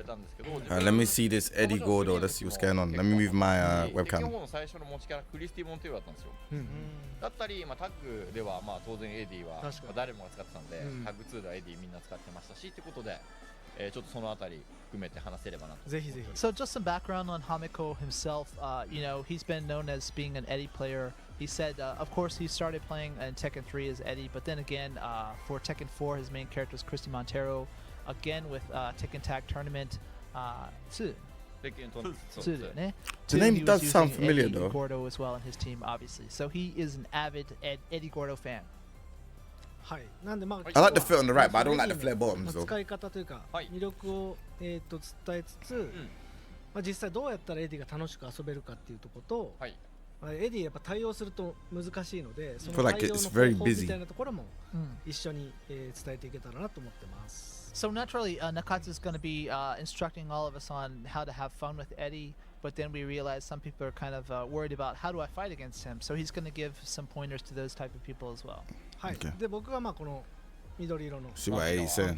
れたんですけど、Let me see this Eddy Gordo. Let's see what's going on. Let me move my テッケン webcam. 4の最初の持ちキャラクリスティ・モンテロだったんですよ。だったり、タッグでは当然エディは誰もが使ってたので、タッグ2ではエディみんな使ってましたしってことで、ちょっとそのあたり含めて話せればなと。ぜひぜひ。So just some background on Hamiko himself. He's been known as being an Eddy player. He said, of course, he started playing in Tekken 3 as Eddy, but then again, for Tekken 4, his main character was Christy Montero. Again with Tekken Tag Tournament 2. The name does sound familiar Eddy though. Gordo as well in his team, obviously. So he is an avid Eddy Gordo fan. はい。なんでI like the fit on the right, but I don't like the flare bottoms though. 使い方というか魅力を伝えつつ、実際どうやったらエディが楽しく遊べるかっていうところと、エディやっぱ対応すると難しいので、その対応の方法みたいなところも一緒に伝えていけたらなと思ってます。So naturally, Nakatsu is going to be instructing all of us on how to have fun with Eddy, but then we realize some people are kind of worried about how do I fight against him. So he's going to give some pointers to those type of people as well. はい。で僕はこの緑色の See what Eddie's saying.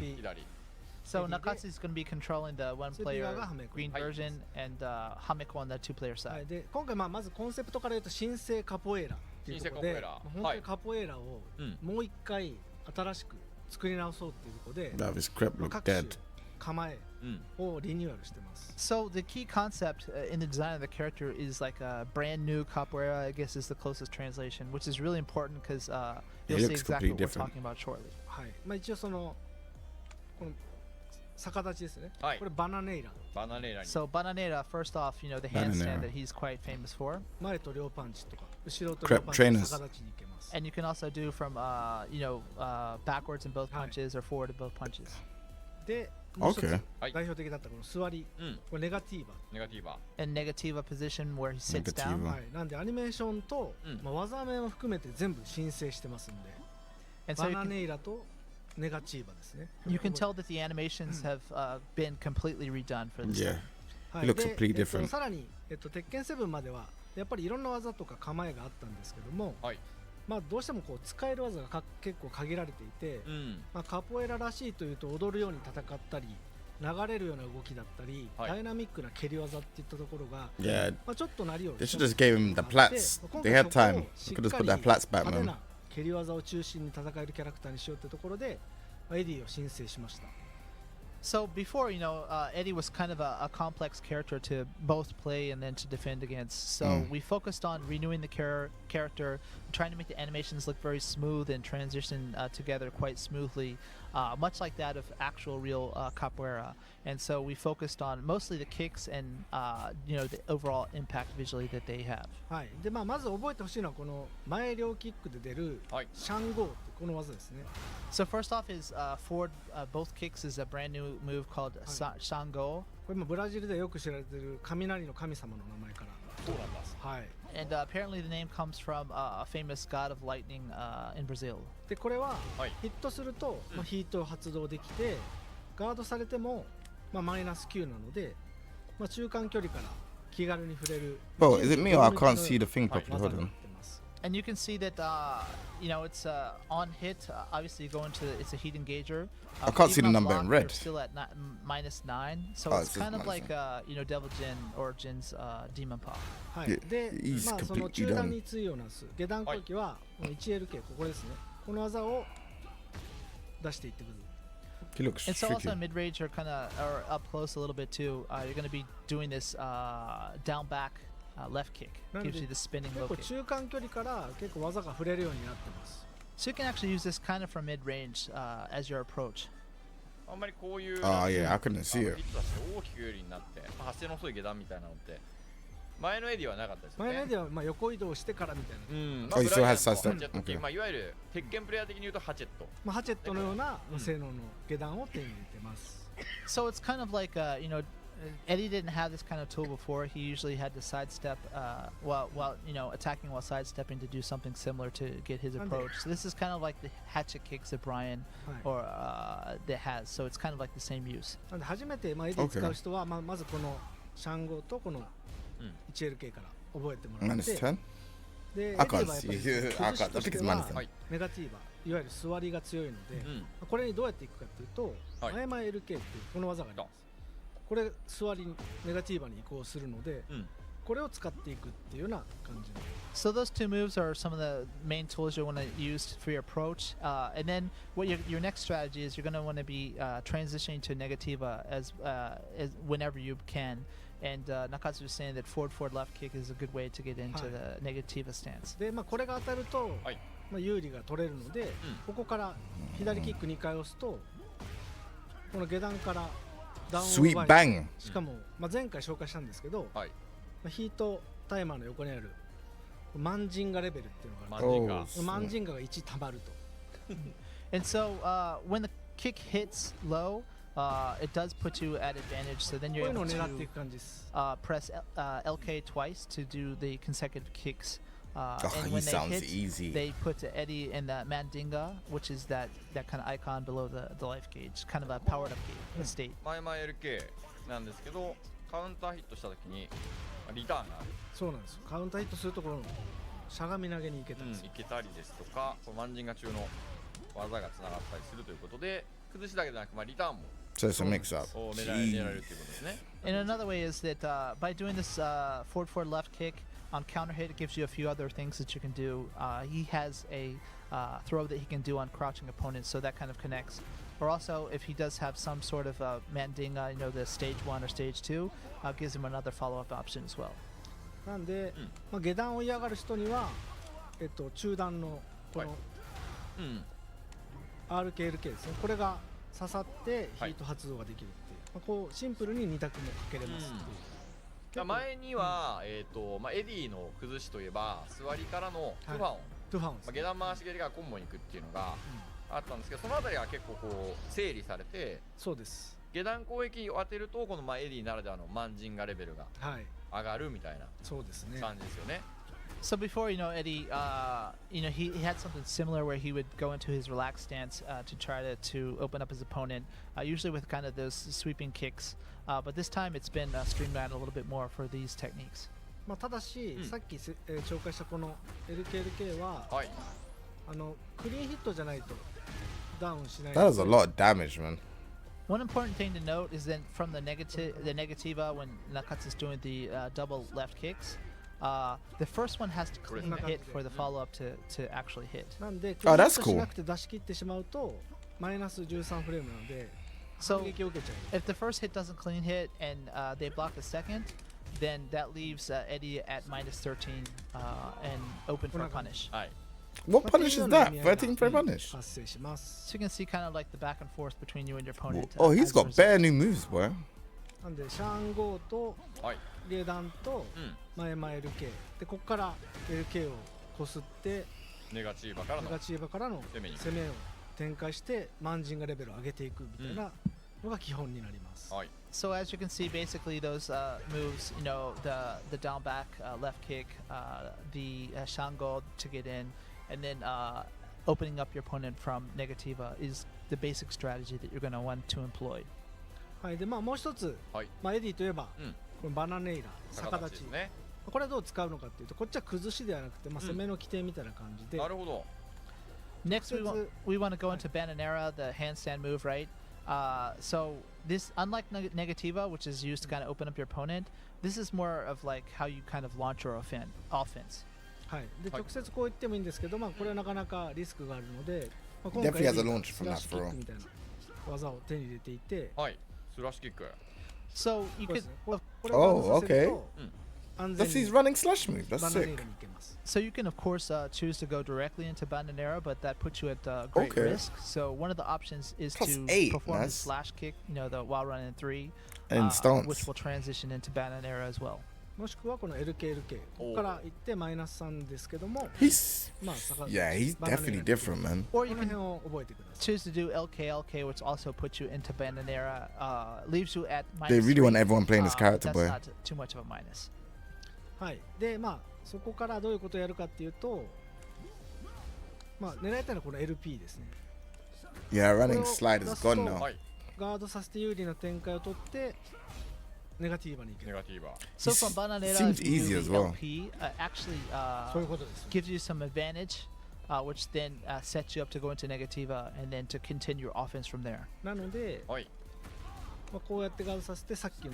So Nakatsu is going to be controlling the one-player green version and Hamiko on the two-player はい。 side. で今回まずコンセプトから言うと新生カポエーラっていうところで、本当にカポエーラをもう一回新しく作り直そうっていうところで、This crep look 各種 dead. 構えをリニューアルしてます。So the key concept in the design of the character is like a brand new capoeira, I guess is the closest translation, which is really important because you'll see exactly what we're talking about shortly. はい。一応この逆立ちですね。これバナネイラ。So Bananera, first off, the handstand that he's quite famous for. 前と両パンチとか後ろと両パンチ逆立ちにいけます。And you can also do from backwards in both punches or forward in both punches. で、もう一つ代表的だったこの座り、これネガティーバ。And Negativa position where he sits down. はい。なんでアニメーションと技名も含めて全部申請してますんで。バナネイラとネガティーバですね。You can tell that the animations have been completely redone for this. Yeah. It looks completely different. さらに鉄拳7まではやっぱりいろんな技とか構えがあったんですけども、どうしても使える技が結構限られていて、カポエラらしいというと踊るように戦ったり流れるような動きだったり、ダイナミックな蹴り技っていったところが、ちょっとなりを They should just gave him the plats. They had time. They could just put their plats back, man. 蹴り技を中心に戦えるキャラクターにしようというところでエディを申請しました。So before, Eddy was kind of a complex character to both play and then to defend against. So we focused on renewing the character, trying to make the animations look very smooth and transition together quite smoothly, much like that of actual real capoeira. And so we focused on mostly the kicks and the overall impact visually that they have. はい。でまず覚えてほしいのはこの前両キックで出るシャンゴーってこの技ですね。So first off is forward both kicks is a brand new move called Shango. これもブラジルでよく知られている雷の神様の名前から。そうなんです。はい。And apparently the name comes from a famous god of lightning in Brazil. でこれはヒットするとヒートを発動できてガードされてもマイナス9なので中間距離から気軽に触れる。Bro, is it me or I can't see the thing properly? Hold on. And you can see that it's on hit. Obviously, you go into it's a heat engager. I can't see the number in red. Still at -9, so it's kind of like Devil Jin or Jin's Demon Paw. はい。で、その中段に対応なす下段攻撃は 1LK ここですね。この技を出していってください。He looks and so tricky. also mid-range are kind of up close a little bit too. You're going to be doing this down back left kick. Gives you the spinning low kick. 中間距離から結構技が触れるようになってます。So you can actually use this kind of from mid-range as your approach. あんまりこういう yeah, I couldn't see it. 大きく有利になって発生の遅い下段みたいなのって前のエディはなかったですよね。前のエディは横移動してからみたいな。Oh, you still has such that. いわゆる鉄拳プレイヤー的に言うとハチェット。ハチェットのような性能の下段を手に入れてます。So it's kind of like Eddy didn't have this kind of tool before. He usually had to sidestep while attacking while sidestepping to do something similar to get his approach. So this is kind of like the hatchet kicks that Brian that has. So it's kind of like the same use. なんで初めてエディ使う人はまずこのシャンゴとこの 1LK から覚えてもらって。で、エディはやっぱり崩しとしてはネガティーバ、いわゆる座りが強いので、これにどうやっていくかというと、前々 LK っていうこの技があります。これ座りネガティーバに移行するので、これを使っていくっていうような感じ。 So those two moves are some of the main tools you want to use for your approach, and then what your next strategy is, you're going to want to be transitioning to Negativa as whenever you can. And Nakatsu was saying that forward left kick is a good way to get into the Negativa stance. で、これが当たると、有利が取れるので、ここから左キック2回押すと、この下段からダウンを奪い、しかも、前回紹介したんですけど、ヒートタイマーの横にあるマンジンガレベルっていうのがある。マンジンガが1溜まると。And so when the kick hits low, it does put you at advantage. So then you're able to press LK twice to do the consecutive kicks. And when they hit, they put Eddy in the Mandinga, which is that kind of icon below the life gauge, kind of a powered up state. 前々 LK なんですけど、カウンターヒットした時にリターンがある。そうなんです。カウンターヒットするところのしゃがみ投げに行けたりですとか、このマンジンガ中の技がつながったりするということで、崩しだけでなくリターンも So it's a mix up. 狙えるということですね。And another way is that by doing this forward left kick on counter hit, it gives you a few other things that you can do. He has a throw that he can do on crouching opponents, so that kind of connects. Or also, if he does have some sort of Mandinga, the stage 1 or stage 2, gives him another follow-up option as well. なんで、下段を嫌がる人には、中段のこの、RKLK ですね。これが刺さってヒート発動ができるっていう、こうシンプルに2択もかけれますっていう。前には、エディの崩しといえば座りからのトゥファオン、下段回し蹴りがコンボに行くっていうのがあったんですけど、そのあたりは結構こう整理されて、そうです。下段攻撃を当てるとこのエディならではのマンジンガレベルが上がるみたいな感じですよね。So before, Eddy, he had something similar where he would go into his relaxed stance to try to open up his opponent, usually with kind of those sweeping kicks. But this time it's been streamlined a little bit more for these techniques. ただし、さっき紹介したこの LKLK は、クリーンヒットじゃないとダウンしない。That was a lot of damage, man. One important thing to note is that from the Negativa, when Nakatsu is doing the double left kicks, the first one has to clean hit for the follow-up to actually hit. Oh, that's cool. なくて出し切ってしまうとマイナス13フレームなので、So if the first hit doesn't clean hit and they block the second, then that leaves Eddy at minus 13 and open for a punish. What punish is that? 13 for a punish? So you can see kind of like the back and forth between you and your opponent. Oh, he's got bare new moves, boy. なんでシャンゴーと下段と前LK で、ここから LK をこすってネガチーバからの攻めを展開してマンジンガレベルを上げていくみたいなのが基本になります。So as you can see, basically those moves, the down back left kick, the shango to get in, and then opening up your opponent from Negativa is the basic strategy that you're going to want to employ. はい、でもう一つ、エディといえば、このバナネイラ逆立ち、これはどう使うのかっていうと、こっちは崩しではなくて、攻めの規定みたいな感じで。なるほど。Next, we want to go into Bananera, the handstand move, right? So this, unlike Negativa, which is used to kind of open up your opponent, this is more of like how you kind of launch your offense. はい。で、直接こう言ってもいいんですけど、これはなかなかリスクがあるので、今回Definitely has a launch from that throw. みたいな技を手に入れていて、スラッシュキック。So you could. Oh, okay. That's his running slash move. That's sick. So you can of course choose to go directly into Bananera, but that puts you at great risk. So one of the options is to perform the slash kick, the while running 3, which will transition into Bananera as well. もしくはこの LKLK ここから行ってマイナス3ですけども、he's definitely different, man. Or you can choose to do LKLK, which also puts you into Bananera, leaves you at minus 3. They really want everyone playing this character, boy. That's not too much of a minus. はい。で、そこからどういうことをやるかっていうと、狙いたいのはこの LP ですね。Yeah, running slide is gone now. ガードさせて有利な展開を取ってNegativaに行ける。So from Bananera, seems easy as well. LP actually gives you some advantage, which then sets you up to go into Negativa and then to continue your offense from there. なので、まあ、こうやってガードさせてさっきの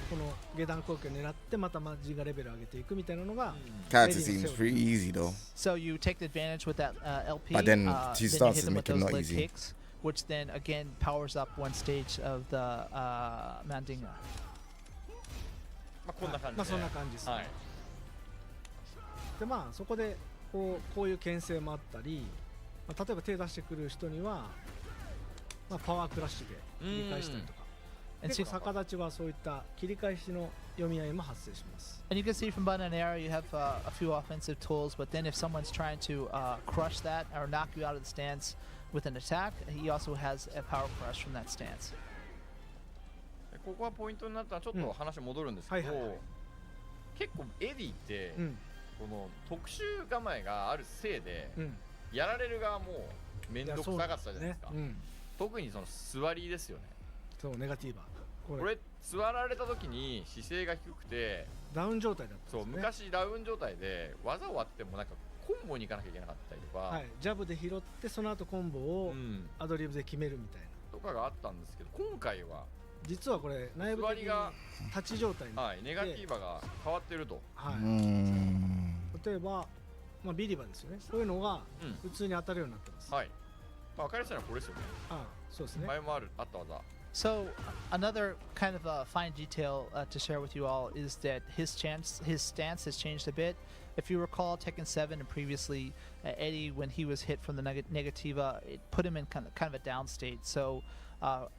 この下段攻撃を狙ってまたマジがレベル上げていくみたいなのが Character seems pretty easy though. So you take the advantage with that LP, But then she then starts you hit to them make with it those not leg easy. kicks, which then again powers up one stage of the Mandinga. まあこんな感じで、まあそんな感じですね、はい、でまあそこでこういう牽制もあったり、まあ、例えば手出してくる人には、まあ、パワークラッシュで切り返したりとか、結構逆立ちはそういった切り返しの読み合いも発生します。 And you can see from Bandinera you have a few offensive tools, but then if someone's trying to crush that or knock you out of the stance with an attack, he also has a power crush from that stance. ここはポイントになったらちょっと話戻るんですけど、結構エディって、この特殊構えがあるせいで、やられる側も面倒くさかったじゃないですか。特にその座りですよね。そうネガティブこれ座られた時に姿勢が低くてダウン状態だったんですね。そう昔ダウン状態で技終わってもなんかコンボに行かなきゃいけなかったりとか、ジャブで拾ってその後コンボをアドリブで決めるみたいな、とかがあったんですけど、今回は実はこれ内部的に立ち状態になって、ネガティバが変わってると、例えば、まあ、ビリバですよね、こういうのが普通に当たるようになってます。まあ、分かりやすいのはこれですよね。そうですね。前もあった技。 So another kind of fine detail to share with you all is that his stance has changed a bit. If you recall Tekken 7 and previously Eddy, when he was hit from the Negativa, it put him in kind of a down state. So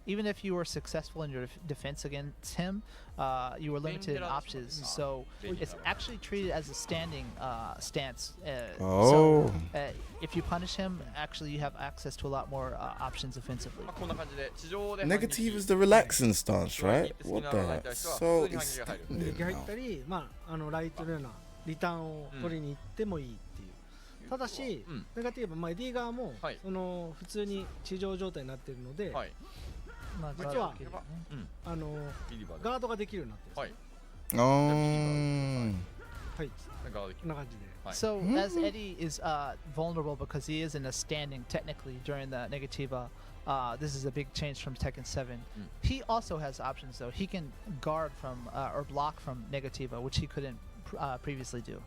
even if you were successful in your defense against him, you were limited in options. So it's actually treated as a standing stance. So if you punish him, actually you have access to a lot more options offensively. Negative is the relaxing stance, right? What the heck? So it's 入ったり、まあライトのようなリターンを取りに行ってもいいっていう。ただし、ネガティブ、まあエディ側もその普通に地上状態になっているので、実はガードができるようになってるんですね。はい。こんな感じで。So as Eddy is vulnerable because he is in a standing technically during the Negativa, this is a big change from Tekken 7. He also has options though. He can guard from or block from Negativa, which he couldn't previously do.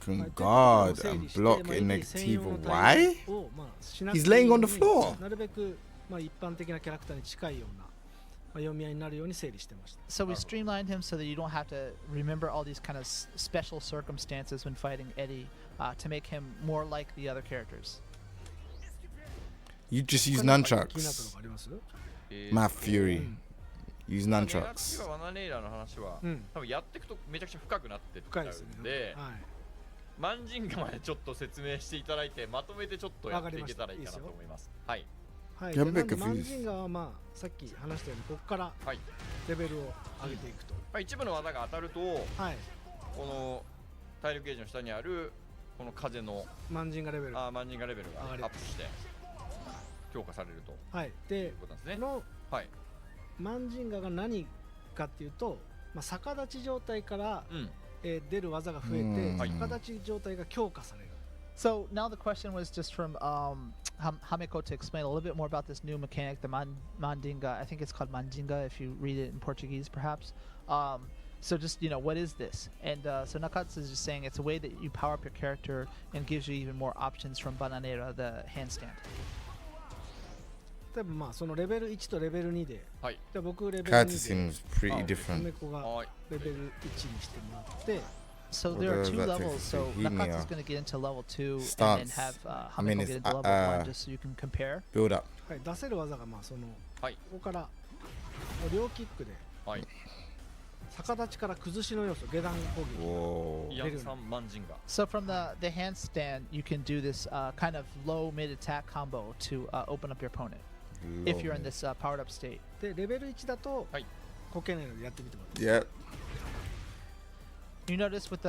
Can guard and block in Negativa. Why? He's laying on the floor. なるべくまあ一般的なキャラクターに近いような読み合いになるように整理してました。 So we streamlined him so that you don't have to remember all these kind of special circumstances when fighting Eddy to make him more like the other characters. You just use nunchucks. Math Fury. Use nunchucks. ワナネイラーの話は多分やっていくとめちゃくちゃ深くなってっちゃうんで、マンジンガまでちょっと説明していただいてまとめてちょっとやっていけたらいいかなと思います。はい。はい。マンジンガはまあさっき話したようにここからレベルを上げていくと。一部の技が当たると、この体力ゲージの下にあるこの風のマンジンガレベルがアップして強化されると。はい。で、このマンジンガが何かっていうと、まあ逆立ち状態から出る技が増えて、逆立ち状態が強化される。So now the question was just from Hameko to explain a little bit more about this new mechanic, the Mandinga. I think it's called Mandinga if you read it in Portuguese, perhaps. So just, what is this? And so Nakatsu is just saying it's a way that you power up your character and gives you even more options from Bananera, the handstand. 例えばまあそのレベル1とレベル2で、で僕レベル2で、Hamekoがレベル1にしてもらって、So there are two levels. So Nakatsu's going to get into level 2 and then have Hameko get into level 1 just so you can compare. Build up. はい、出せる技がまあそのここから両キックで逆立ちから崩しの要素下段攻撃。So from the handstand, you can do this kind of low mid attack combo to open up your opponent if you're in this powered up state. でレベル1だとこけないのでやってみてもらって。You notice with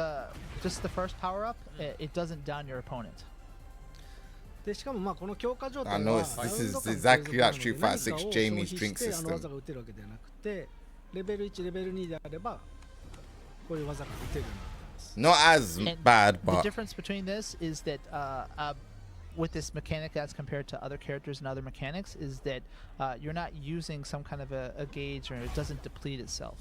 just the first power up, it doesn't down your opponent. でしかもまあこの強化状態は I know this is exactly like Street Fighter 6 Jamie's drink system. 技が打てるわけではなくて、レベル1レベル2であればこういう技が打てるようになってます。Not as bad, but the difference between this is that with this mechanic as compared to other characters and other mechanics is that you're not using some kind of a gauge, or it doesn't deplete itself.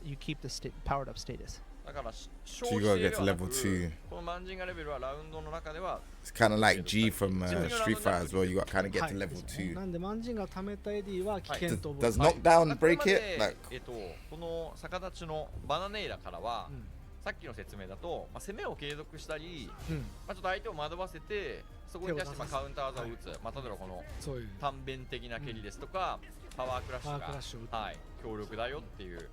You keep the powered up status. だから So you gotta get to level 2. このマンジンガレベルはラウンドの中では It's kind of like G from Street Fighter as well. You got kind of get to level 2. なんでマンジンが貯めたエディは危険と Does knockdown break it? Like この逆立ちのバナネイラからは、さっきの説明だと、攻めを継続したり、ちょっと相手を惑わせてそこに対してカウンター技を打つ、例えばこの単弁的な蹴りですとか、パワークラッシュが、強力だよっていうと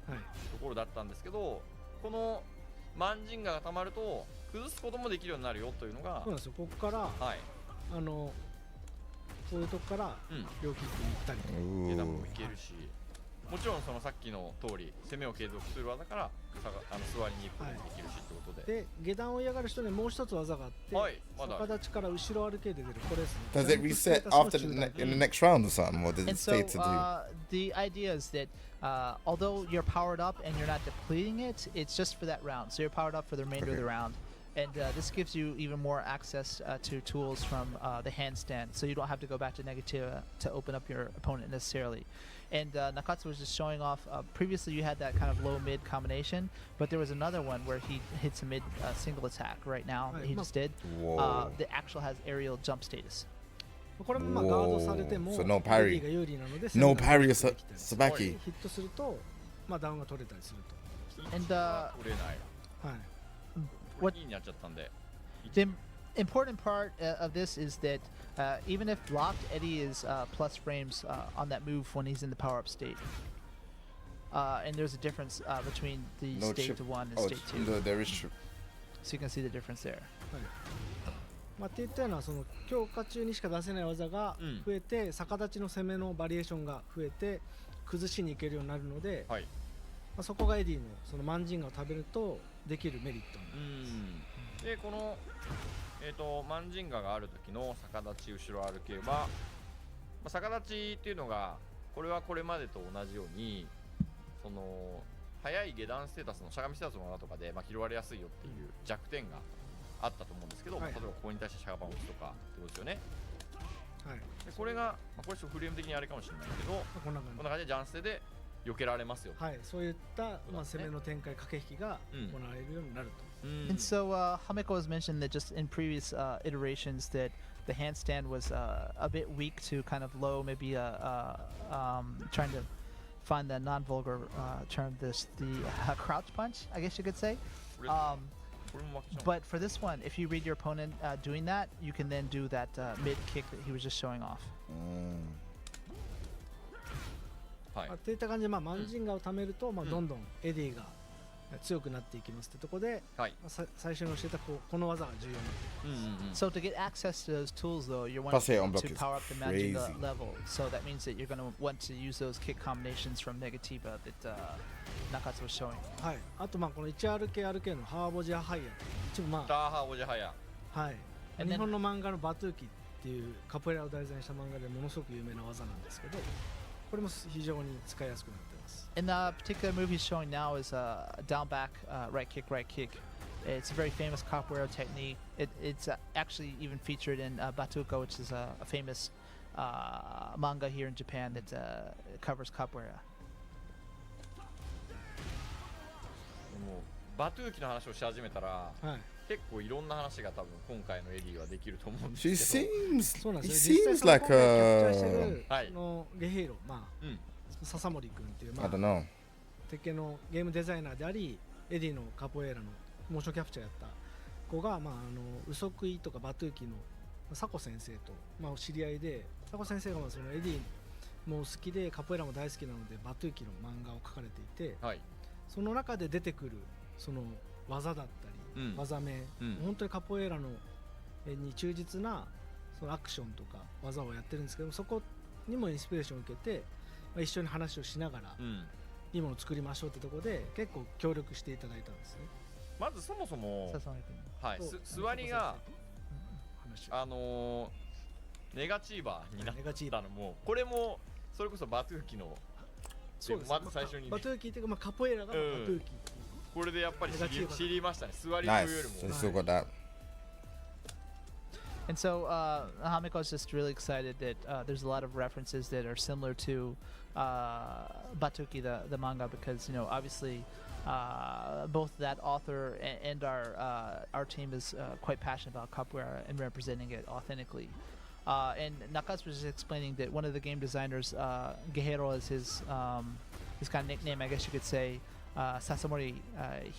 ころだったんですけど、このマンジンガが溜まると崩すこともできるようになるよというのが、そうなんですよ。ここから、こういうとこから両キックに行ったりとか、下段もいけるし、もちろんそのさっきの通り攻めを継続する技から座りに行くこともできるしってことで、で下段を嫌がる人にもう一つ技があって、逆立ちから後ろ歩けで出る、これですね。Does it reset after in the next round or something, or does it stay to do? The idea is that although you're powered up and you're not depleting it, it's just for that round. So you're powered up for the remainder of the round. And this gives you even more access to tools from the handstand, so you don't have to go back to Negativa to open up your opponent necessarily. And Nakatsu was just showing off, previously you had that kind of low-mid combination, but there was another one where he hits a mid single attack right now that he just did. The actual has aerial jump status. これもまあガードされてもエデ So no ィ parry. が有利なので No parry or Sabaki. ヒットすると、まあダウンが取れたりすると。 And 取れない。はい。What になっちゃったんで。The important part of this is that even if blocked, Eddy is plus frames on that move when he's in the power-up state. And there's a difference between the state 1 and state 2. No, there is trip. So you can see the difference there. まあっていったようなその強化中にしか出せない技が増えて、逆立ちの攻めのバリエーションが増えて崩しにいけるようになるので、まあそこがエディのそのマンジンガを食べるとできるメリットになります。でこのマンジンガがある時の逆立ち後ろ歩けば、逆立ちっていうのがこれはこれまでと同じようにその速い下段ステータスのしゃがみステータスの技とかで拾われやすいよっていう弱点があったと思うんですけど、例えばここに対してしゃがみを打つとかってことですよね。でこれが、これちょっとフレーム的にあれかもしれないけど、こんな感じでジャンステで避けられますよ。はい、そういった攻めの展開駆け引きが行われるようになると。And so Hameko has mentioned that just in previous iterations that the handstand was a bit weak to kind of low, maybe trying to find the non-vulgar term, the crouch punch, I guess you could say. But for this one, if you read your opponent doing that, you can then do that mid kick that he was just showing off. といった感じで、マンジンガを貯めると、どんどんエディが強くなっていきますってところで、最初に教えたこの技が重要になっています。So to get access to those tools, though, you're wanting to power up the Mandinga level. So that means that you're going to want to use those kick combinations from Negativa that Nakatsu was showing. はい。あとこの 1RK のハーボジャハイヤー、一部ハーボジャハイヤー。はい。日本の漫画のバトゥーキっていうカポエラを題材にした漫画でものすごく有名な技なんですけど、これも非常に使いやすくなっています。And the particular move he's showing now is down back, right kick, right kick. It's a very famous capoeira technique. It's actually even featured in Batuka, which is a famous manga here in Japan that covers capoeira. バトゥーキの話をし始めたら、結構いろんな話が多分今回のエディはできると思うんですけど。He seems like a ゲヘイロ、笹森君っていう鉄拳のゲームデザイナーであり、エディのカポエラのモーションキャプチャーやった子が、ウソクイとかバトゥーキの佐古先生と、知り合いで、佐古先生がそのエディも好きでカポエラも大好きなのでバトゥーキの漫画を描かれていて、その中で出てくるその技だったり、技名、本当にカポエラのに忠実なそのアクションとか技をやってるんですけども、そこにもインスピレーションを受けて、一緒に話をしながら、いいものを作りましょうってところで結構協力していただいたんですね。まずそもそも、座りがネガチーバーになったのも、これもそれこそバトゥーキのまず最初に、バトゥーキっていうか、カポエラがバトゥーキ、これでやっぱり知りましたね。座りというよりも。And so Hamiko is just really excited that there's a lot of references that are similar to Batuki, the manga, because obviously both that author and our team is quite passionate about capoeira and representing it authentically. And Nakas was just explaining that one of the game designers, Guerrero is his kind of nickname, I guess you could say. Sasamori,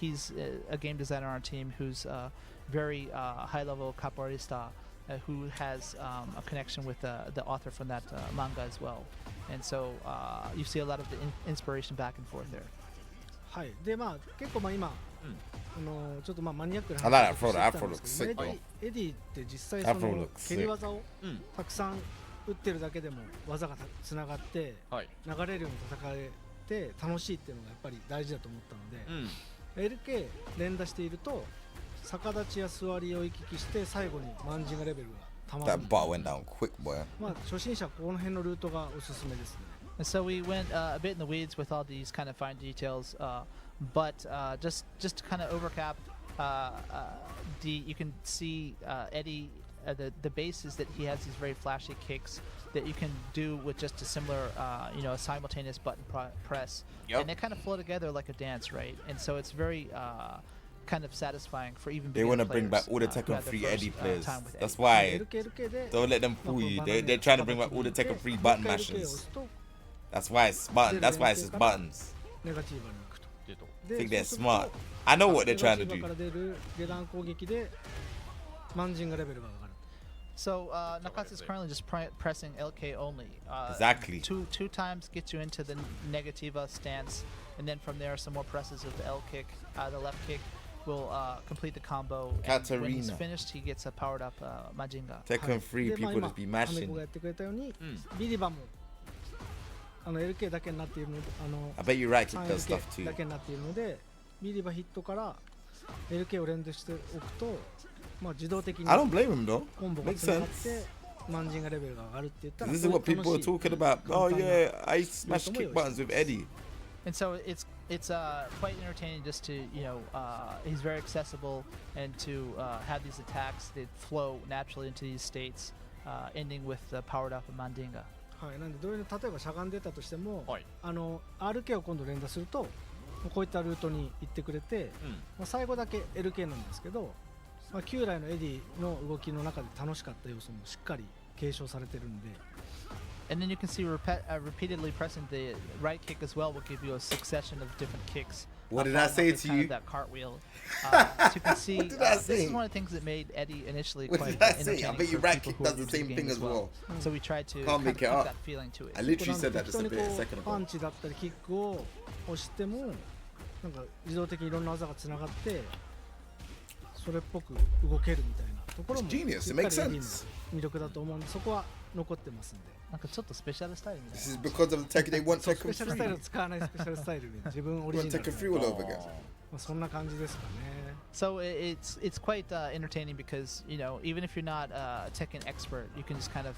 he's a game designer on our team who's very high-level capoeirista who has a connection with the author from that manga as well. And so you see a lot of the inspiration back and forth there. はい。で結構今ちょっとマニアックな I like 話を that して Afro. たん Afro です looks けど、 sick, エディって実際 Afro looks 蹴 sick. り技をたくさん打ってるだけでも技がつながって流れるように戦えて楽しいっていうのがやっぱり大事だと思ったので、LK 連打していると逆立ちや座りを行き来して最後にマンジンガレベルがたまる。 That bar went down quick, boy. 初心者はこの辺のルートがおすすめですね。 And so we went a bit in the weeds with all these kind of fine details, but just to kind of overcap, you can see Eddy. The base is that he has these very flashy kicks that you can do with just a similar, a simultaneous button press, and they kind of flow together like a dance, right? And so it's very kind of satisfying for even. They want to bring back all the Tekken 3 Eddy players. That's why. Don't let them fool you. They're trying to bring back all the Tekken 3 button mashers. That's why it's button. That's why it's just buttons. I think they're smart. I know what they're trying to do. So Nakatsu is currently just pressing LK only. Exactly. Two times gets you into the Negativa stance, and then from there some more presses with the L kick, the left kick will complete the combo. And when he's finished, he gets a powered up Mandinga. Tekken 3 people just be mashing. LK だけになっているので、I bet you right kick does stuff too. だけになっているので、ビリバヒットから LK を連打しておくと、自動的に I don't blame him though. コンボがつながってマンジンガレベルが上がるって言ったら、 This is what people are talking about. Oh yeah, I smash kick buttons with Eddy. And so it's quite entertaining just to he's very accessible and to have these attacks that flow naturally into these states, ending with the powered up Mandinga. はい、なんでどういう例えばしゃがんでたとしても、RK を今度連打するとこういったルートに行ってくれて、最後だけ LK なんですけど、旧来のエディの動きの中で楽しかった要素もしっかり継承されてるんで。And then you can see repeatedly pressing the right kick as well will give you a succession of different kicks. What did I say to you? That cartwheel. As you can see, this is one of the things that made Eddy initially quite entertaining. I bet you right kick does the same thing as well. So we tried to Can't make it up. that feeling to it. I literally said that just a second ago. パンチだったりキックを押してもなんか自動的にいろんな技がつながってそれっぽく動けるみたいなところもしっかりエディの魅力だと思うんでそこは残ってますんで。なんかちょっとスペシャルスタイルみたいな。 This is because of the Tekken. They want ス Tekken ペシャルスタイルを 3. 使わないスペシャルスタイルに自分オリ They ジ want ナル Tekken 3 all over again. そんな感じですかね。So it's quite entertaining because even if you're not a Tekken expert, you can just kind of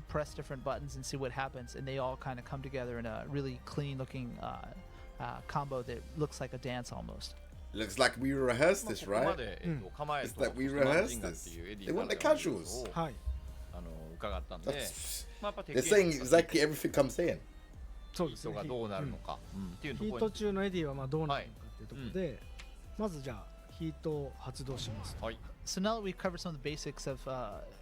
press different buttons and see what happens, and they all kind of come together in a really clean-looking combo that looks like a dance almost. Looks like we rehearsed this, right? It's like we rehearsed this. They want the casuals. はい。伺ったんで、They're saying exactly everything I'm saying. そうですね。がどうなるのかっていうとヒころート中のエディはどうなるのかっていうところで、まずじゃあヒートを発動します。はい。So now that we've covered some of the basics of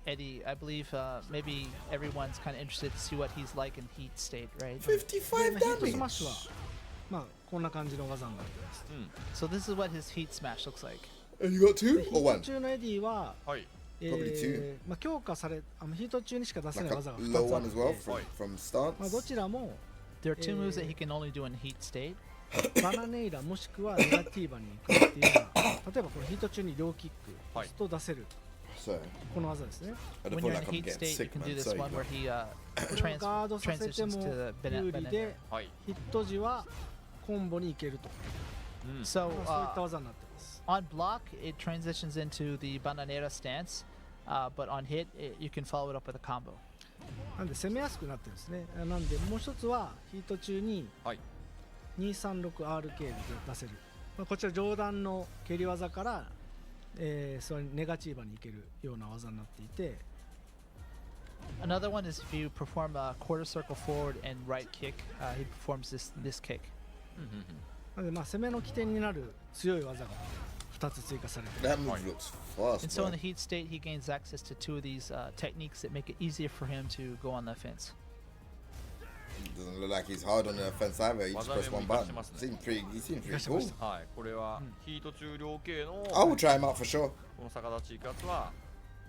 Eddy, I believe maybe everyone's kind of interested to see what he's like in heat state, right? 55 ヒートスマッ damage. シュはこんな感じの技になってます。So this is what his heat smash looks like. And you got 2ヒ or ート 1? 中のエディは、強化されヒート中にしか出せない Like 技 a が low 2つあ one っ as て、 well from stance. どちらも There are two moves that he can only do in heat state. バナネイラもしくはネガティーバに行くっていうのは例えばこのヒート中に両キック押すと出せる、この技ですね。 I When feel you're in like I'm heat getting state, you sick, can do man. this Sorry, one where he ガードさせて transitions も to the 有利で はい。ヒット時はコンボに行けると、So そういった技になってます。 on block, it transitions into the bananera stance, but on hit, you can follow it up with a combo. なんで攻めやすくなってるんですね。なんでもう一つはヒート中に 236RK で出せる、こちら上段の蹴り技からそれネガチーバに行けるような技になっていて、 Another one is if you perform a quarter circle forward and right kick, he performs this kick. なのでまあ攻めの起点になる強い技が2つ追加されている。 That move looks fast. And so in Man. the heat state, he gains access to 2 of these techniques that make it easier for him to go on the offense. Doesn't look like he's hard on the offense either. He just pressed one button. He seems pretty cool. はい、これはヒート中量系の I will try him out for sure. この逆立ちいくやつは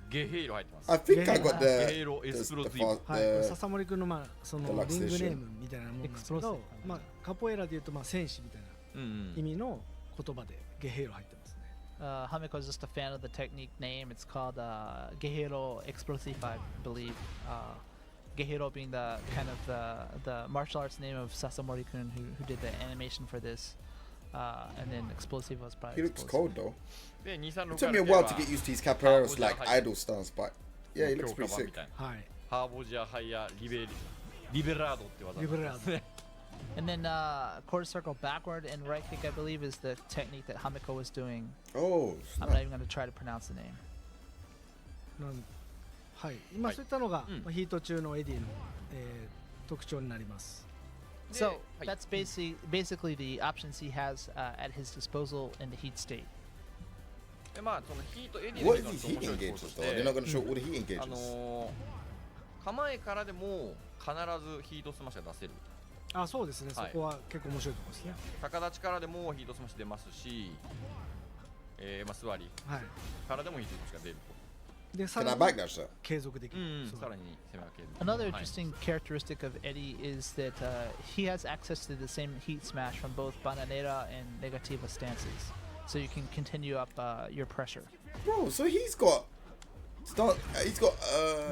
ゲヘイロ入ってます。 I think I got ゲ the ヘイロエ the, スプロ the, ティブ。 the, はい、 the 笹森君のまあそのリングネームみたいなもんなんですけど、まあカポエラでいうとまあ戦士みたいな意味の言葉でゲヘイロ入ってますね。Hamiko is just a fan of the technique name. It's called Gehiro Explosive, I believe. Gehiro being the kind of the martial arts name of Sasamori-kun who did the animation for this. And then Explosive was probably he looks explosive. cold though. で、236 It took me a while to get used to his capoeiras like idle stance, but yeah, he looks pretty sick. はい。ハーボジアハイヤリベラードって技ですね。And then quarter circle backward and right kick, I believe, is the technique that Hamiko was doing. Oh, I'm not even going to try to pronounce the name. はい、今そういったのが、うんまあヒート中のエディの、特徴になります。 So that's basically the options he has at his disposal in the heat state. で、まあそのヒートエディの what ヒ is ー his ト heat 面白いところと engages し though? They're not て、 going to show all the heat engages. 構えからでも必ずヒートスマッシュが出せる。あ、そうですね、はいそこは結構面白いところですね。逆立ちからでもヒートスマッシュ出ますし、まあ座りはい。からでもヒートスマッシュが出るで、さ Can ら I に back dash that? 継続できと。る。うん、そうさらに攻め分ける。 Another はい interesting characteristic of Eddy is that he has access to the same heat smash from both Bananera and Negativa stances. So you can continue up your pressure. Bro, so he's got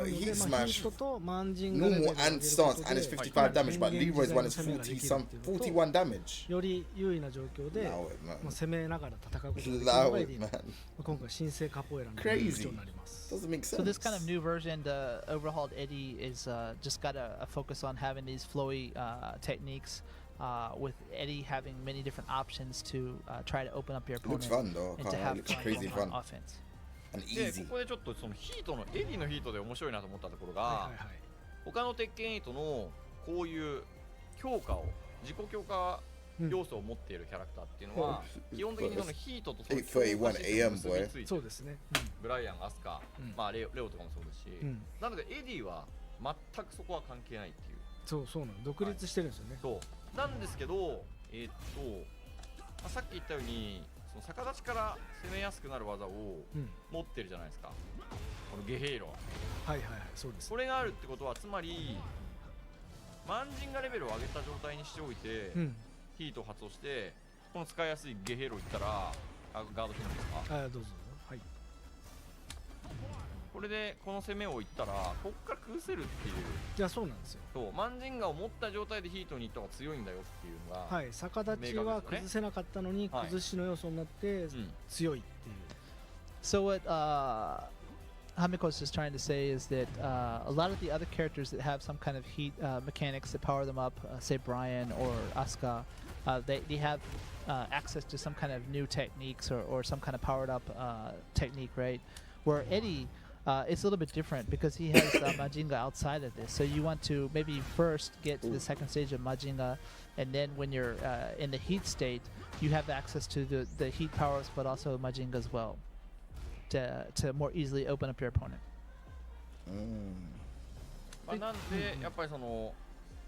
heat でまあ smash, ヒートとマンジングレベルを normal 上げ and る stance, こと and it's で 55 damage, but 変幻 Leroy's one is 自在な攻めがで 40 きる some っていうのと 41 damage. より優位な状況で、 Allow it, まあ、 man. 攻めながら戦うことができるの Allow がエ it, ディの man. 今回新生カポエラの特 Crazy. 徴になります。 Doesn't make sense. So this kind of new version, the overhauled Eddy, is just got a focus on having these flowy techniques. With Eddy having many different options to try to open up your It looks opponent fun though. and to Can't lie, have it looks fun crazy on fun offense. and で、 easy. ここでちょっとそのヒートのエディのヒートで面白いなと思ったところが、はいはいはい。他の鉄拳8のこういう強化を自己強化要素を持っているキャラクターっていうのは、基本的にそのヒートとその強化システムに結びついてるそうですね。ブライアン、アスカ、うんまあレオとかもそうですし、うんなのでエディは全くそこは関係ないっていう。そうなの。独立してるんですよね。そうなんですけど、まあ、さっき言ったようにその逆立ちから攻めやすくなる技をうん。持ってるじゃないですか、このゲヘイロは。はいはいはい、そうです。これがあるってことはつまりマンジンガレベルを上げた状態にしておいて、うん。ヒートを発動してこの使いやすいゲヘイロいったらガード機能ですか、あ、どうぞ。はい。これでこの攻めをいったらこっから崩せるっていう。じゃあそうなんですよ。そうマンジンガを持った状態でヒートに行った方が強いんだよっていうのが、はい。逆立ちは崩せなかったのに、はい崩しの要素になってうん強いっていう。 So what Hamiko is just trying to say is that a lot of the other characters that have some kind of heat mechanics that power them up, say Brian or Asuka, they have access to some kind of new techniques or some kind of powered up technique, right? Where Eddy, it's a little bit different because he has Majinga outside of this. So you want to maybe first get to the second stage of Majinga, and then when you're in the heat state, you have access to the heat powers, but also Majinga as well, to more easily open up your opponent. まあ、なんでやっぱりその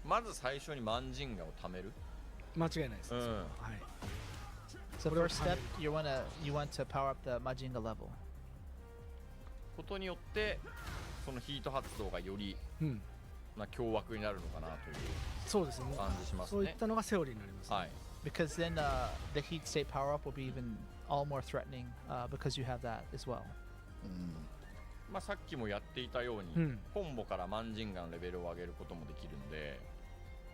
まず最初にマンジンガを貯める。間違いないですね。うんそれははい。 So What first about step, you want to power up the Majinga level. ことによってそのヒート発動がよりうん。凶悪になるのかなというそうですね。感じしますねそういっ。たのがセオリーになりますね。はい。 Because then the heat state power up will be even all more threatening because you have that as well. まあさっきもやっていたように、うん。コンボからマンジンガのレベルを上げることもできるので、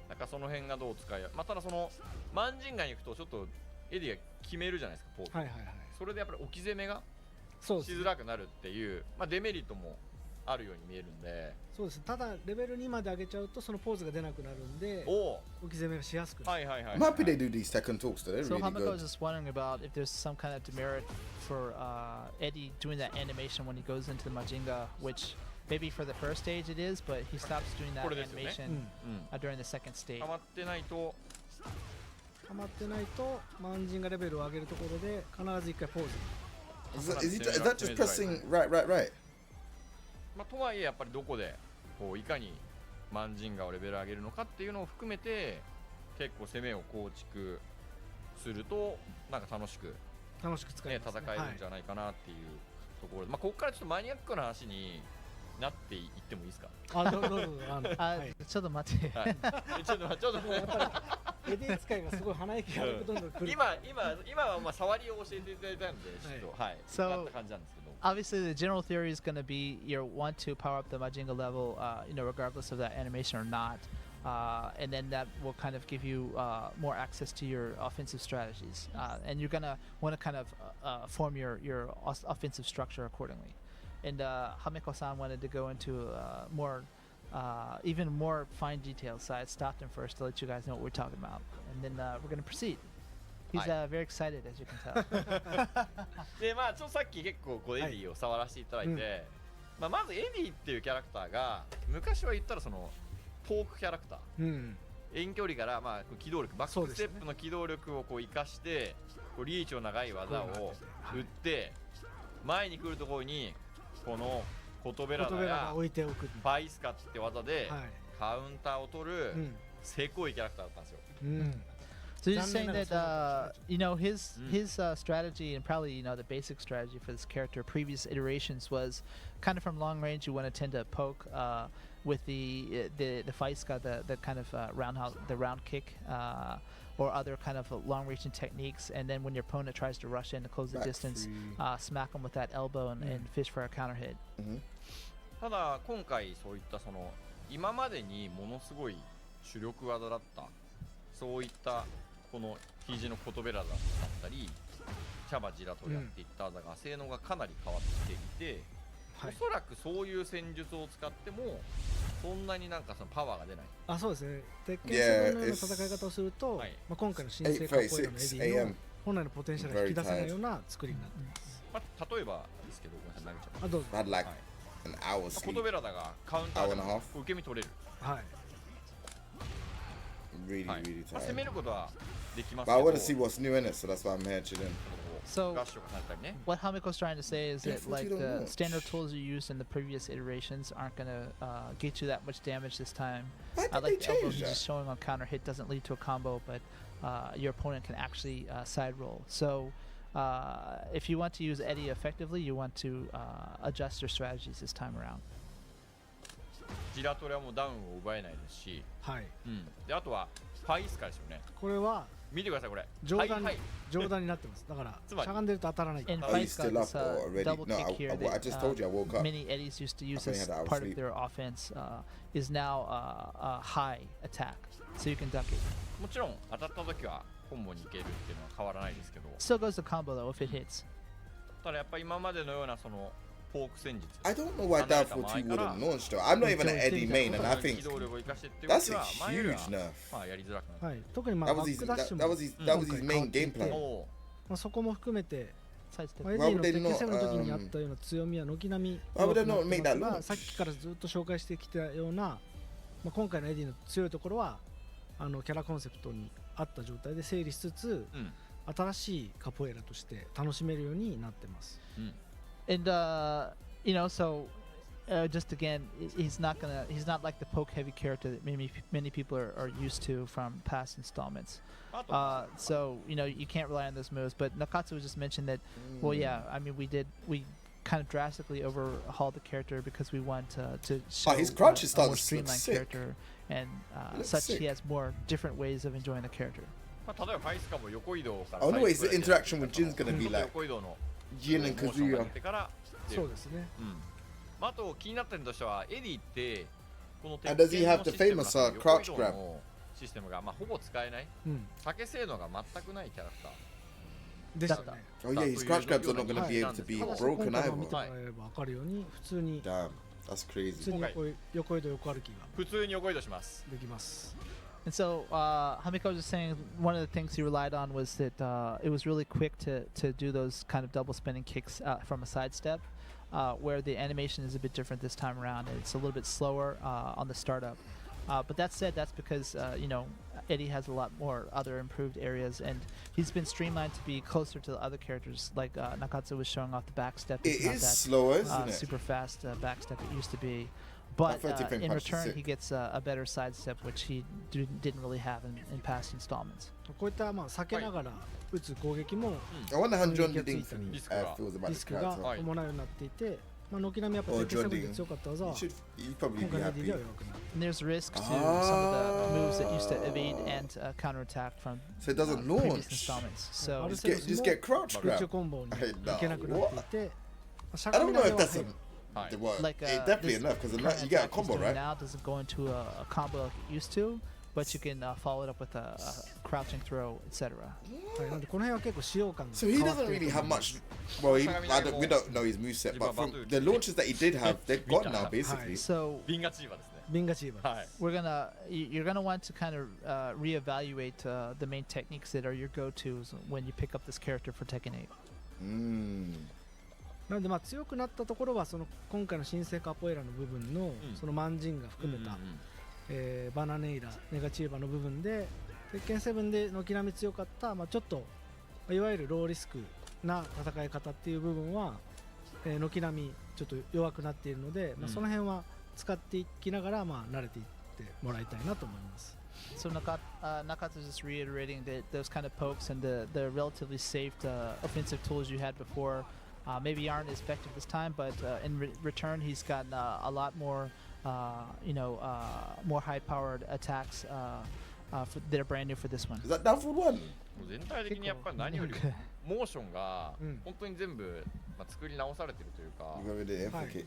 なんかその辺がどう使いや、まあただそのマンジンガに行くとちょっとエディが決めるじゃないですか、ポーズ。はいはいはい。それでやっぱり置き攻めがしそうですね。づらくなるっていう、まあデメリットもあるように見えるんで。そうです。ただレベル2まで上げちゃうとそのポーズが出なくなるんで置き攻めがしやすくなる。はいはいはい。I'm happy they do these Tekken talks though. They're So really Hamako good. is just wondering about if there's some kind of demerit for Eddy doing that animation when he goes into the Mandinga, which maybe for the first stage it is, but he stops doing that これですよね。 animation during the second stage. ハマってないとハマってないとマンジンがレベルを上げるところで必ず一回ポーズ。Is that just pressing right? まあとはいえやっぱりどこでこういかにマンジンガをレベル上げるのかっていうのを含めて結構攻めを構築するとなんか楽しく使えますね。戦えるんじゃないかなっていうところで、まあここからちょっとマニアックな話になっていってもいいですか。あ、どうぞ。はい。ちょっと待って。はい、ちょっとやっぱりエディ使いがすごい鼻息がどんどんくる。今はまあ触りを教えていただいたんでちょっとはい。So なった感じなんですけど。Obviously, the general theory is going to be you want to power up the Majinga level, regardless of that animation or not, and then that will kind of give you more access to your offensive strategies, and you're going to want to kind of form your offensive structure accordingly. And Hameko-san wanted to go into even more fine details, so I stopped him first to let you guys know what we're talking about, and then we're going to proceed. He's very excited, as you can tell. でまあちょっとさっき結構こうエディを触らせていただいて、まずエディっていうキャラクターが昔は言ったらそのポークキャラクター、遠距離からまあ機動力バックステップの機動力をこう生かしてこうリーチの長い技を打って前に来るところにこのコトベラダや置いておく。バイスカって技でカウンターを取るせこいキャラクターだったんですよ。So you're saying that his strategy and probably the basic strategy for this character previous iterations was kind of from long range you want to tend to poke with the Faiska, the kind of round kick or other kind of long reaching techniques, and then when your opponent tries to rush in to close the distance, smack them with that elbow and fish for a counter hit. ただ今回そういったその今までにものすごい主力技だったそういったこの肘のコトベラダだったりチャバジラとやっていった技が性能がかなり変わっていて、おそらくそういう戦術を使ってもそんなになんかそのパワーが出ない。あ、そうですね。鉄拳7のような戦い方をすると、今回の新生カポエラのエディの本来のポテンシャルが引き出せないような作りになってます。例えばですけど、ごめんなさい、投げちゃう。あ、どうぞ。I'd like an hour sleep. コトベラダがカウンターでも受け身取れる。はい。Really tired. 攻めることはできます But け I ど。 want to see what's new in it, so that's why I'm here chilling. So 合唱がされたりね。what Hameko's trying to say is that like the know. standard tools you used in the previous iterations aren't going to get you that much damage this time. Why did Like they the elbow change he's that? just showing on counter hit doesn't lead to a combo, but your opponent can actually side roll. So if you want to use Eddy effectively, you want to adjust your strategies this time around. ジラトレはもうダウンを奪えないですし、はい。であとはファイスカですよね。これは見てくださいこれ。上段になってます。だからしゃがんでると当たらない。 And Are you Fight's got still up this already? double No, kick here I just told you I woke that up. many Eddies used to use I think I as had to part of outsleep. their offense is now a high attack, so you can duck it. もちろん当たった時はコンボに行けるっていうのは変わらないですけど、 Still goes to combo though if it hits. ただやっぱり今までのようなそのフォーク戦術。 I don't know why Doubtful 2 wouldn't launch though. I'm not even an Eddy main, and I think 機動力を生かしてっていう that's 時 a は前よりは huge nerf. まあやりづらくなる。はい。特にまあ That バ was ッ his クダッシュ that も was his main game plan. おまあそこも含めて。Side step. エディの鉄拳7の時にあったような強みは軒並み Why would they not make that が launch? さっきからずっと紹介してきたような、まあ、今回のエディの強いところはキャラコンセプトにあった状態で整理しつつ、新しいカポエラとして楽しめるようになってます。And so just again, he's not like the poke heavy character that many people are used to from past installments. So you can't rely on those moves. But Nakatsu just mentioned that. Well, yeah, I mean we kind of drastically overhauled the character because we want to show his crunch is a more starting to look streamlined sick. character, and such sick. he has more different ways of enjoying the character. まあ例えばファイスカも横移動から Oh no, his interaction with Jin's gonna be like 横移動の Jin and モーションが Kazuya. 出てからそうですね。まああと気になった点としてはエディってこの And does he have the famous, crouch grab? システムがまあほぼ使えない、避け性能が全くないキャラクターでしたね。 Oh yeah, his crouch grabs are not gonna be able to be ただし broken 今回の見て either. もらえれば分かるように普通に Damn. That's crazy. 普通に横移動横歩きが普通に横移動します。できます。And so Hamiko was just saying one of the things he relied on was that it was really quick to do those kind of double spinning kicks from a side step, where the animation is a bit different this time around. It's a little bit slower on the startup. But that said, that's because Eddy has a lot more other improved areas, and he's been streamlined to be closer to the other characters. Like Nakatsu was showing off the back step. It is slower, isn't it? Super fast back step it used to be. But in return, he gets a better side step, which he didn't really have in past installments. こういった避けながら打つ攻撃も I wonder how John Ding feels about リ this スクが character. 伴うようになっていて、軒並みやっぱテッケン7で強かった技は He'd probably 今 be 回の DD で happy. は弱くなる。 And there's risk to some of the moves that used to evade and counterattack from So it doesn't previous launch. installments. So Just get crouch 空中 grab. コンボに Hey, いけなくなっていて、 I don't know if that's はい well, like it definitely this enough because current you get a attack he's combo, doing right? now doesn't go into a combo like it used to, but you can follow it up with a crouching throw, etc. はいなんでこの辺は結構使用感が So 変 he わって doesn't いる really と思 have います much. Well, we don't know his moveset, but from the launches that he did have, they're gone now, basically. So ビンガチーバですね。ビンガチーバーはい。 you're gonna want to kind of reevaluate the main techniques that are your go-tos when you pick up this character for Tekken 8. なので強くなったところはその今回の新生カポエラの部分のそのマンジンが含めたバナネイラネガチーバの部分で鉄拳7で軒並み強かったちょっといわゆるローリスクな戦い方っていう部分は軒並みちょっと弱くなっているのでその辺は使っていきながら慣れていってもらいたいなと思います。 So Nakatsu is just reiterating that those kind of pokes and the relatively safe offensive tools you had before maybe aren't as effective this time, but in return he's gotten a lot more more high-powered attacks that are brand new for this one. Is that down for one? 全体的にやっぱり何よりモーションが本当に全部作り直されてるというか。 You got rid of the はい kick,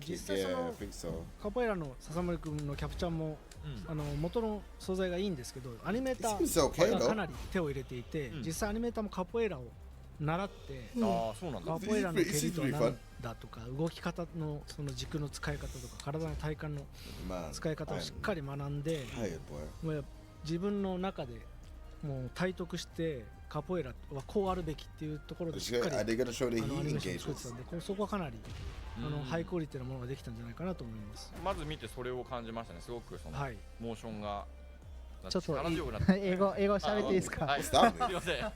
実際そ yeah, I の think so. カポエラの笹森君のキャプチャーも元の素材がいいんですけどアニメータ It seems okay, ーが though. かなり手を入れていて実際アニメーターもカポエラを習ってああそうなんだ。カポエラの蹴りとは何だとか動き方のその軸の使い方とか体の体幹の Man, 使い方をしっかり学んで tired boy. もう自分の中でもう体得してカポエラはこうあるべきっていうところでしっかり Are they gonna show the アニ heat メーションを作ってた engagements? んでそこはかなりハイクオリティなものができたんじゃないかなと思います。まず見てそれを感じましたね。すごくそのはいモーションがちょっと力強くなって英語喋っていいですか？はい。 What's す that? いません。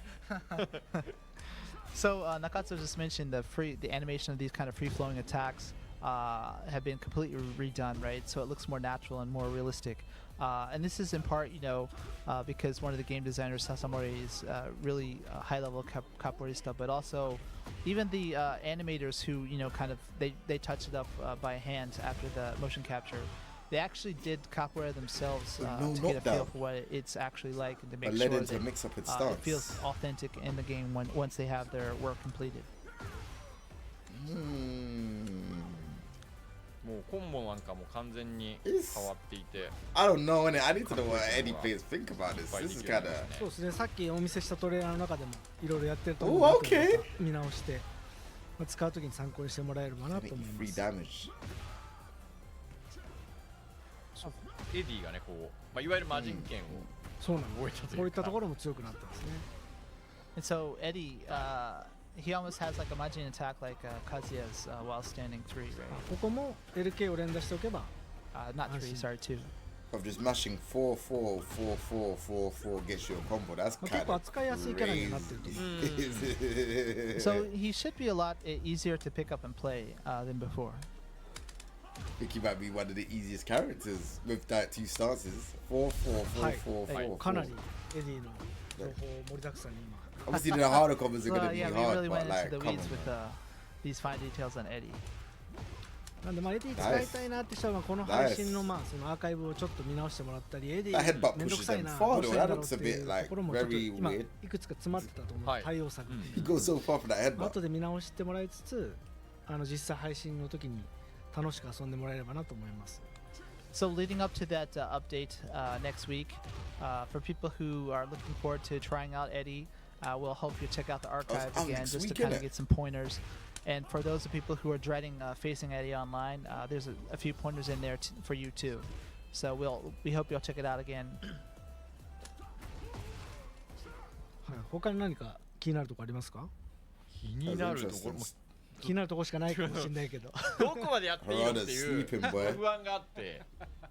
So Nakatsu just mentioned the animation of these kind of free-flowing attacks have been completely redone, right? So it looks more natural and more realistic. And this is in part, because one of the game designers, Sasamori, is really high-level capoeirista, but also even the animators who, kind of they touched it up by hand after the motion capture. They actually did capoeira themselves No to get a feel knockdown. for what it's actually like and to make But led sure into that mix up its it stance. feels authentic in the game once they have their work completed. もうコンボなんかも完全に変わっていて。 I don't know, innit? I need to know what Eddie players think about this. This is kind of. そうですねさっきお見せしたトレーラーの中でもいろいろやってると Oh, 思うので okay. また見直して使うときに参考にしてもらえればなと思いま Free す。 damage. エディがねこういわゆる魔人剣をそうなん覚えたというか。こういったところも強くなってますね。 And so Eddy, he almost has like a Majin attack like Kazuya's while standing 3, right? ここも LK を連打しておけば Not 3, sorry, 2. Of just mashing 4, 4, 4, 4, 4, 4 gets you a combo. That's 結 kind 構 of 扱いやすいキャラにはなってると思う。 So he should be a lot easier to pick up and play than before. I think he might be one of the easiest characters with that 2 stances. 4, 4, 4, はい 4, 4, かなり 4. エディの情報盛りだくさんに今 Obviously, the harder combos are Well, going to be yeah, we hard, really but went like, into the come weeds on. with these fine details on Eddy. なんでエディ使いたいなって人はこの配信のそのアーカイブをちょっと見直してもらったりエデ That ィ headbutt めんどく pushes さい them な far どうし though. てんだ That ろう looks っ a てい bit うと like ころもちょっと very 今 weird. いくつか詰まってたと思うはい対応策 He goes so far for that headbutt. 後で見直してもらいつつ実際配信の時に楽しく遊んでもらえればなと思います。 So leading up to that update next week, for people who are looking forward to trying out Eddy, we'll hope you check out the archive again next just to week, kind of innit? get some pointers. And for those of people who are dreading facing Eddy online, there's a few pointers in there for you too. So we hope you'll check it out again. はい、他に何か気になるとこありますか？気になるところも気になるとこしかないかもしれないけどどこまでやっていいのっていう Sleeping, boy. 不安があって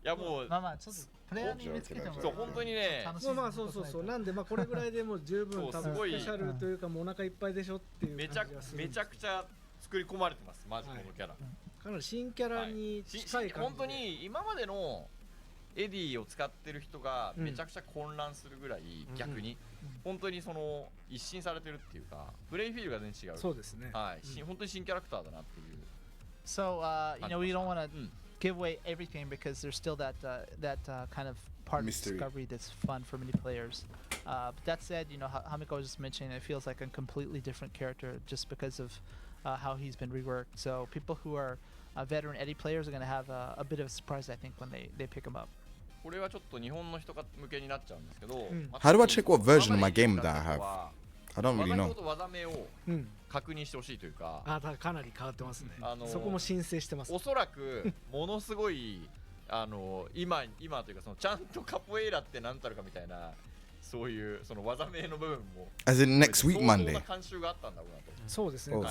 いやもうまあまあちょっとプレイヤーに見つけてもそう本当にねまあそうそうそうなんでまあこれぐらいでもう十分多分スペシャルというかもうお腹いっぱいでしょっていう感じがする。めちゃくちゃ作り込まれてますマジこのキャラ、かなり新キャラに近い感じで、本当に今までのエディを使ってる人がめちゃくちゃ混乱するぐらい、逆に本当にその一新されてるっていうかプレイフィールが全然違う。そうですね。はい、本当に新キャラクターだなっていう。So you know we don't want to give away everything because there's still that kind of part Mystery. of discovery that's fun for many players. But that said, you know Hamiko was just mentioning it feels like a completely different character just because of how he's been reworked. So people who are veteran Eddy players are going to have a bit of a surprise, I think, when they pick him up. これはちょっと日本の人向けになっちゃうんですけど、How do I check what version of my game that I have? I don't really know. 技名を確認してほしいというか、かなり変わってますね。そこも申請してます。おそらくものすごい今というかそのちゃんとカポエイラって何たるかみたいなそういうその技名の部分も As in next week Monday. 監修があったんだろうなと。そうですね。カ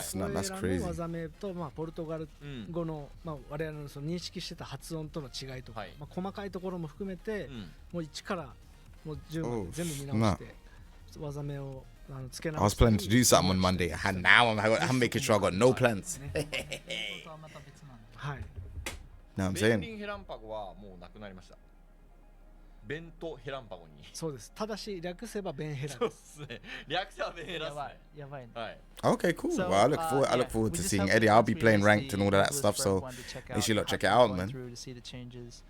ポエラの技名とまあポルトガル語のまあ我々のその認識してた発音との違いとか、まあ細かいところも含めてもう一からもう全部見直して技名をつけ直して。 I was planning to do something on Monday, and now I'm making sure I got no plans. はい。Now I'm ベンリ saying. ンヘランパゴはもうなくなりました。ベントヘランパゴに。そうです。ただし略せばベンヘラそうで。ですすね。略せばベンヘラですね。やばいね。はい。 Okay, cool. So, Well, I look forward to seeing Eddie. I'll be playing ranked and all of that stuff, so make sure you lot check it out, man. To see the changes.